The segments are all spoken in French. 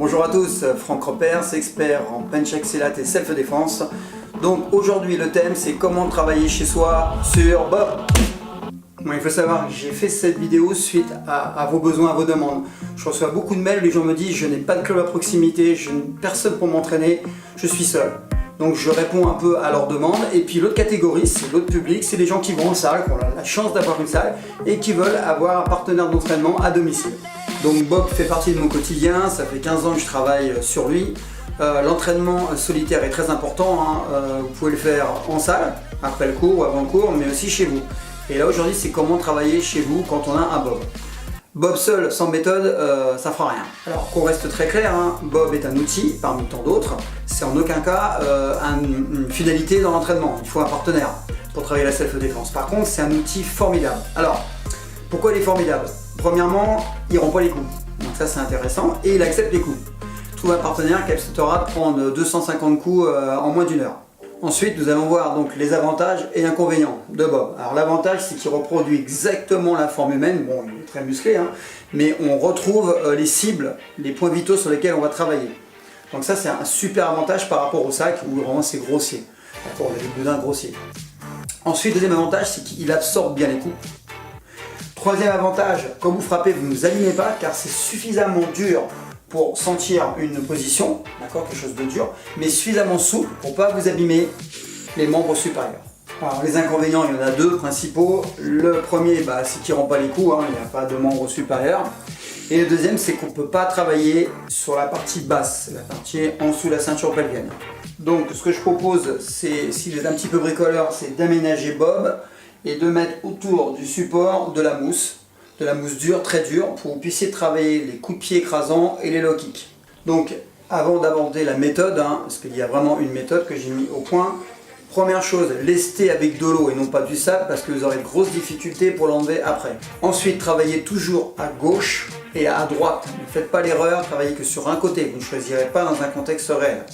Bonjour à tous, Franck Repers, expert en punch accélérate et self-défense. Donc aujourd'hui le thème c'est comment travailler chez soi sur Bob. Bon, il faut savoir que j'ai fait cette vidéo suite à vos besoins, à vos demandes. Je reçois beaucoup de mails, les gens me disent je n'ai pas de club à proximité, je n'ai personne pour m'entraîner, je suis seul. Donc je réponds un peu à leurs demandes. Et puis l'autre catégorie, c'est l'autre public, c'est les gens qui vont en salle, qui ont la chance d'avoir une salle et qui veulent avoir un partenaire d'entraînement à domicile. Donc Bob fait partie de mon quotidien, ça fait 15 ans que je travaille sur lui. L'entraînement solitaire est très important, vous pouvez le faire en salle, après le cours ou avant le cours, mais aussi chez vous. Et là aujourd'hui c'est comment travailler chez vous quand on a un Bob. Bob seul, sans méthode, ça fera rien. Alors qu'on reste très clair, Bob est un outil parmi tant d'autres, c'est en aucun cas une finalité dans l'entraînement, il faut un partenaire pour travailler la self-défense. Par contre c'est un outil formidable. Alors, pourquoi il est formidable? Premièrement, il ne rend pas les coups, donc ça c'est intéressant, et il accepte les coups. Trouve un partenaire qui acceptera de prendre 250 coups en moins d'une heure. Ensuite, nous allons voir donc les avantages et inconvénients de Bob. Alors l'avantage, c'est qu'il reproduit exactement la forme humaine. Bon, il est très musclé, mais on retrouve les cibles, les points vitaux sur lesquels on va travailler. Donc ça, c'est un super avantage par rapport au sac où vraiment c'est grossier. D'accord, on a des boudins grossiers. Ensuite, deuxième avantage, c'est qu'il absorbe bien les coups. Troisième avantage, quand vous frappez, vous ne vous alignez pas car c'est suffisamment dur pour sentir une position, d'accord, quelque chose de dur, mais suffisamment souple pour ne pas vous abîmer les membres supérieurs. Alors les inconvénients, il y en a deux principaux. Le premier, c'est qu'il ne rend pas les coups, il n'y a pas de membres supérieurs. Et le deuxième, c'est qu'on ne peut pas travailler sur la partie basse, la partie en dessous de la ceinture pelvienne. Donc ce que je propose, c'est, si vous êtes un petit peu bricoleur, c'est d'aménager Bob et de mettre autour du support de la mousse dure, très dure, pour que vous puissiez travailler les coups de pied écrasants et les low kicks. Donc, avant d'aborder la méthode, parce qu'il y a vraiment une méthode que j'ai mis au point, première chose, lester avec de l'eau et non pas du sable, parce que vous aurez de grosses difficultés pour l'enlever après. Ensuite, travaillez toujours à gauche et à droite. Ne faites pas l'erreur, travaillez que sur un côté, vous ne choisirez pas dans un contexte réel.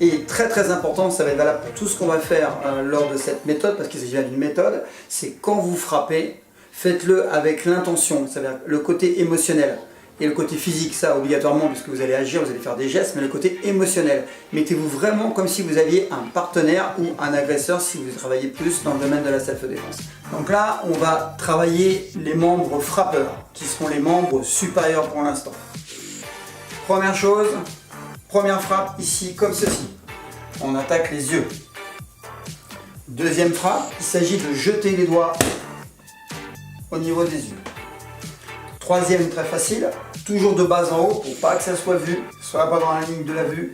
Et très très important, ça va être valable pour tout ce qu'on va faire lors de cette méthode, parce qu'il s'agit d'une méthode, c'est quand vous frappez, faites-le avec l'intention, c'est-à-dire le côté émotionnel et le côté physique, ça obligatoirement, puisque vous allez agir, vous allez faire des gestes, mais le côté émotionnel. Mettez-vous vraiment comme si vous aviez un partenaire ou un agresseur si vous travaillez plus dans le domaine de la self-défense. Donc là, on va travailler les membres frappeurs, qui seront les membres supérieurs pour l'instant. Première chose, première frappe ici, comme ceci. On attaque les yeux. Deuxième frappe, il s'agit de jeter les doigts au niveau des yeux. Troisième, très facile, toujours de bas en haut pour pas que ça soit vu, soit pas dans la ligne de la vue,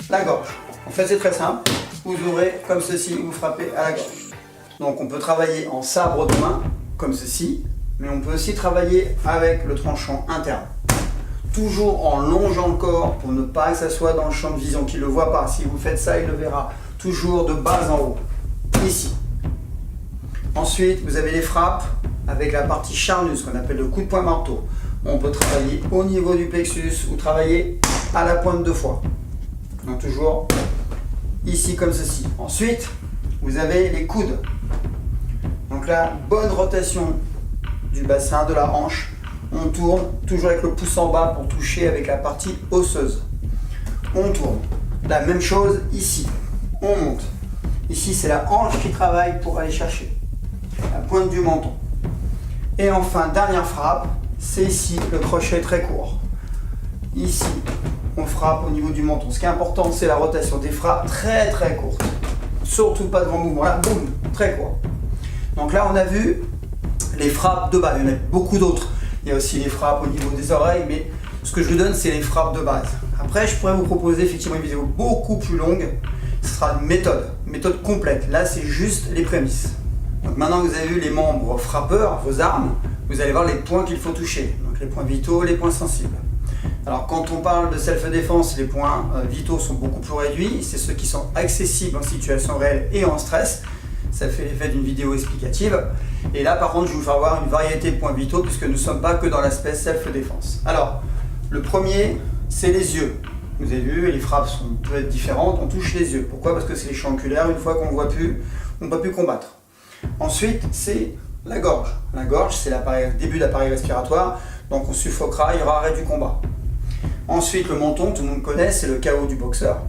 la gorge. En fait, c'est très simple, vous ouvrez comme ceci, vous frappez à la gorge. Donc on peut travailler en sabre de main, comme ceci, mais on peut aussi travailler avec le tranchant interne. Toujours en longeant le corps pour ne pas que ça soit dans le champ de vision, qu'il ne le voit pas. Si vous faites ça, il le verra. Toujours de bas en haut, ici. Ensuite, vous avez les frappes avec la partie charnue, ce qu'on appelle le coup de poing marteau. On peut travailler au niveau du plexus ou travailler à la pointe deux fois. Donc toujours ici comme ceci. Ensuite, vous avez les coudes. Donc là, bonne rotation du bassin, de la hanche. On tourne toujours avec le pouce en bas pour toucher avec la partie osseuse. On tourne. La même chose ici. On monte. Ici, c'est la hanche qui travaille pour aller chercher la pointe du menton. Et enfin, dernière frappe, c'est ici le crochet très court. Ici, on frappe au niveau du menton. Ce qui est important, c'est la rotation des frappes très très courtes. Surtout pas de grand mouvement. Là, boum, très court. Donc là, on a vu les frappes de base. Il y en a beaucoup d'autres. Il y a aussi les frappes au niveau des oreilles, mais ce que je vous donne, c'est les frappes de base. Après, je pourrais vous proposer effectivement une vidéo beaucoup plus longue. Ce sera une méthode complète. Là, c'est juste les prémices. Donc maintenant que vous avez vu les membres frappeurs, vos armes, vous allez voir les points qu'il faut toucher. Donc les points vitaux, les points sensibles. Alors quand on parle de self-défense, les points vitaux sont beaucoup plus réduits. C'est ceux qui sont accessibles en situation réelle et en stress. Ça fait l'effet d'une vidéo explicative. Et là par contre, je vais vous faire voir une variété de points vitaux puisque nous ne sommes pas que dans l'aspect self-défense. Alors, le premier, c'est les yeux. Vous avez vu, les frappes peuvent être différentes, on touche les yeux. Pourquoi? Parce que c'est les champs oculaires, une fois qu'on ne voit plus, on ne peut plus combattre. Ensuite, c'est la gorge. La gorge, c'est le début de l'appareil respiratoire, donc on suffoquera, il y aura arrêt du combat. Ensuite, le menton, tout le monde connaît, c'est le KO du boxeur.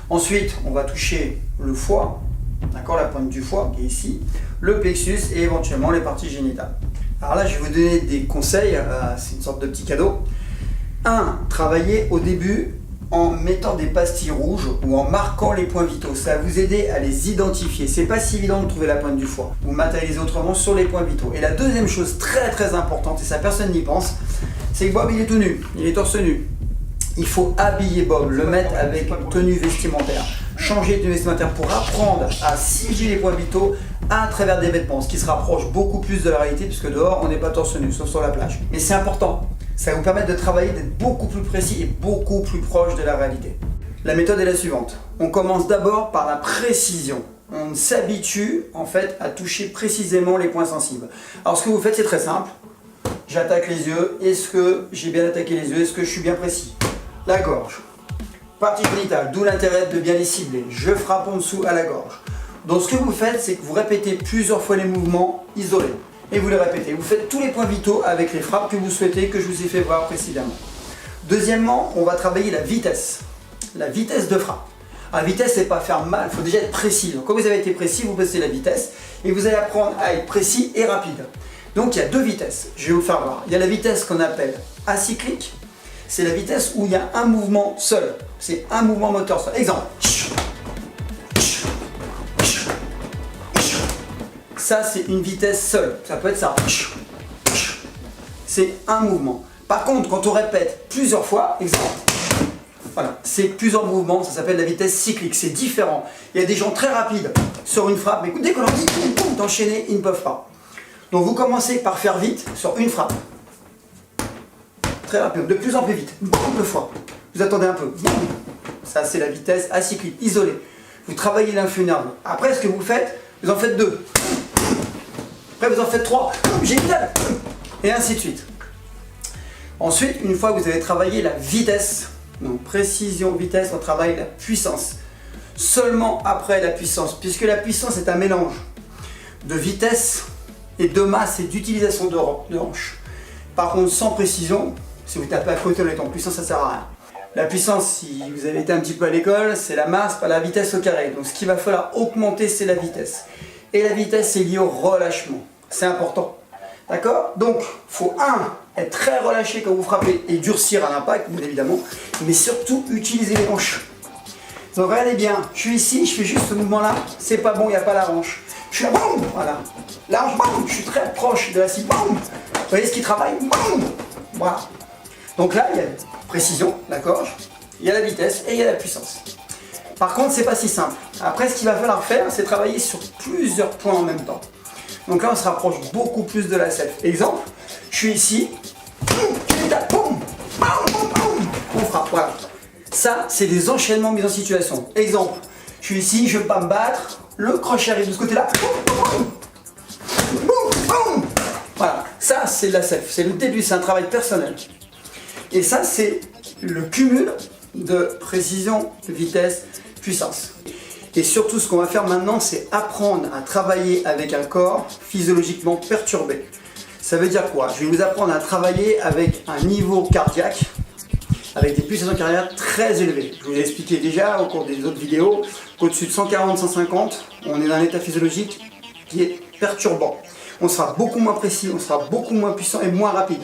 Ensuite, on va toucher le foie, d'accord, la pointe du foie qui est ici, le plexus et éventuellement les parties génitales. Alors là, je vais vous donner des conseils, c'est une sorte de petit cadeau. 1. Travaillez au début en mettant des pastilles rouges ou en marquant les points vitaux. Ça va vous aider à les identifier. C'est pas si évident de trouver la pointe du foie. Vous matérialisez autrement sur les points vitaux. Et la deuxième chose très importante, et ça personne n'y pense, c'est que Bob il est tout nu, il est torse nu. Il faut habiller Bob, le mettre avec tenue vestimentaire. Changer de tenue vestimentaire pour apprendre à siger les points vitaux à travers des vêtements, ce qui se rapproche beaucoup plus de la réalité puisque dehors on n'est pas torse nu, sauf sur la plage. Mais c'est important. Ça va vous permettre de travailler, d'être beaucoup plus précis et beaucoup plus proche de la réalité. La méthode est la suivante. On commence d'abord par la précision. On s'habitue en fait à toucher précisément les points sensibles. Alors ce que vous faites, c'est très simple. J'attaque les yeux. Est-ce que j'ai bien attaqué les yeux? Est-ce que je suis bien précis? La gorge. Partie génitale, d'où l'intérêt de bien les cibler. Je frappe en dessous à la gorge. Donc ce que vous faites, c'est que vous répétez plusieurs fois les mouvements isolés. Et vous les répétez. Vous faites tous les points vitaux avec les frappes que vous souhaitez, que je vous ai fait voir précédemment. Deuxièmement, on va travailler la vitesse. La vitesse de frappe. La vitesse, c'est pas faire mal, il faut déjà être précis. Donc quand vous avez été précis, vous baissez la vitesse et vous allez apprendre à être précis et rapide. Donc il y a deux vitesses, je vais vous le faire voir. Il y a la vitesse qu'on appelle acyclique. C'est la vitesse où il y a un mouvement seul. C'est un mouvement moteur seul. Exemple. Ça, c'est une vitesse seule. Ça peut être ça. C'est un mouvement. Par contre, quand on répète plusieurs fois, exemple, voilà, c'est plusieurs mouvements, ça s'appelle la vitesse cyclique. C'est différent. Il y a des gens très rapides sur une frappe, mais dès qu'on leur dit d'enchaîner, ils ne peuvent pas. Donc vous commencez par faire vite sur une frappe. Très rapide, de plus en plus vite. Deux fois. Vous attendez un peu. Ça, c'est la vitesse acyclique, isolée. Vous travaillez l'influx nerveux. Après, ce que vous faites, vous en faites 2. Après, vous en faites 3. Génial. Et ainsi de suite. Ensuite, une fois que vous avez travaillé la vitesse, donc précision, vitesse, on travaille la puissance. Seulement après la puissance, puisque la puissance est un mélange de vitesse et de masse et d'utilisation de hanches. Par contre, sans précision, si vous tapez à côté en étant puissant, ça ne sert à rien. La puissance, si vous avez été un petit peu à l'école, c'est la masse par la vitesse au carré. Donc ce qu'il va falloir augmenter, c'est la vitesse. Et la vitesse, c'est lié au relâchement. C'est important. D'accord? Donc, il faut être très relâché quand vous frappez et durcir à l'impact, bien évidemment, mais surtout utiliser les hanches. Donc regardez bien, je suis ici, je fais juste ce mouvement-là, c'est pas bon, il n'y a pas la hanche. Je suis là, boum, voilà. La hanche, boum, je suis très proche de la cible, boum. Vous voyez ce qui travaille, boum. Voilà. Donc là, il y a la précision, la gorge, il y a la vitesse et il y a la puissance. Par contre, c'est pas si simple. Après, ce qu'il va falloir faire, c'est travailler sur plusieurs points en même temps. Donc là, on se rapproche beaucoup plus de la self. Exemple, je suis ici, on frappe, voilà. Ça, c'est des enchaînements mis en situation. Exemple, je suis ici, je ne veux pas me battre, le crochet arrive de ce côté-là. Voilà, ça, c'est de la self. C'est le début, c'est un travail personnel. Et ça, c'est le cumul de précision, vitesse, puissance. Et surtout, ce qu'on va faire maintenant, c'est apprendre à travailler avec un corps physiologiquement perturbé. Ça veut dire quoi? Je vais vous apprendre à travailler avec un niveau cardiaque, avec des pulsations cardiaques très élevées. Je vous l'ai expliqué déjà au cours des autres vidéos qu'au-dessus de 140-150, on est dans un état physiologique qui est perturbant. On sera beaucoup moins précis, on sera beaucoup moins puissant et moins rapide.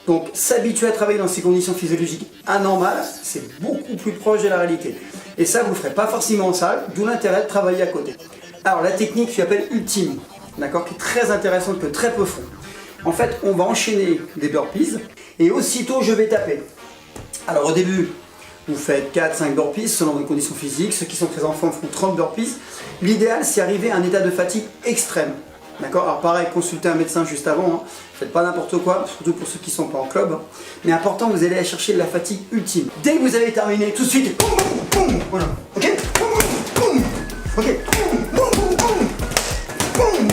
Donc s'habituer à travailler dans ces conditions physiologiques anormales, c'est beaucoup plus proche de la réalité. Et ça, vous ne le ferez pas forcément en salle, d'où l'intérêt de travailler à côté. Alors la technique qui s'appelle ultime, d'accord, qui est très intéressante, que très peu font. En fait, on va enchaîner des burpees et aussitôt je vais taper. Alors au début, vous faites 4-5 burpees selon vos conditions physiques. Ceux qui sont très enfants font 30 burpees. L'idéal, c'est arriver à un état de fatigue extrême. D'accord? Alors pareil, consultez un médecin juste avant. Hein. Faites pas n'importe quoi, surtout pour ceux qui ne sont pas en club. Mais important, vous allez aller chercher la fatigue ultime. Dès que vous avez terminé, tout de suite, boum, boum, boum, voilà. Ok? Boum, boum, ok? Boum, boum, boum, boum.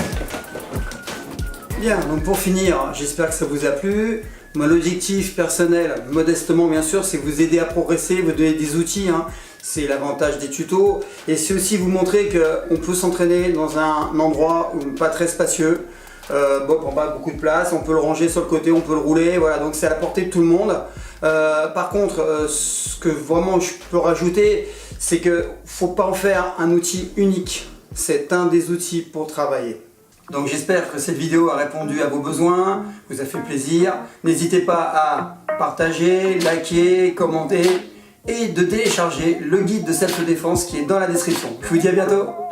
Bien, donc pour finir, j'espère que ça vous a plu. Mon objectif personnel, modestement bien sûr, c'est vous aider à progresser, vous donner des outils. Hein. C'est l'avantage des tutos. Et c'est aussi vous montrer qu'on peut s'entraîner dans un endroit pas très spacieux. Bon, en bas, beaucoup de place, on peut le ranger sur le côté, on peut le rouler. Voilà, donc c'est à la portée de tout le monde. Par contre, ce que vraiment je peux rajouter, c'est que faut pas en faire un outil unique. C'est un des outils pour travailler. Donc j'espère que cette vidéo a répondu à vos besoins, vous a fait plaisir. N'hésitez pas à partager, liker, commenter et de télécharger le guide de self-défense qui est dans la description. Je vous dis à bientôt.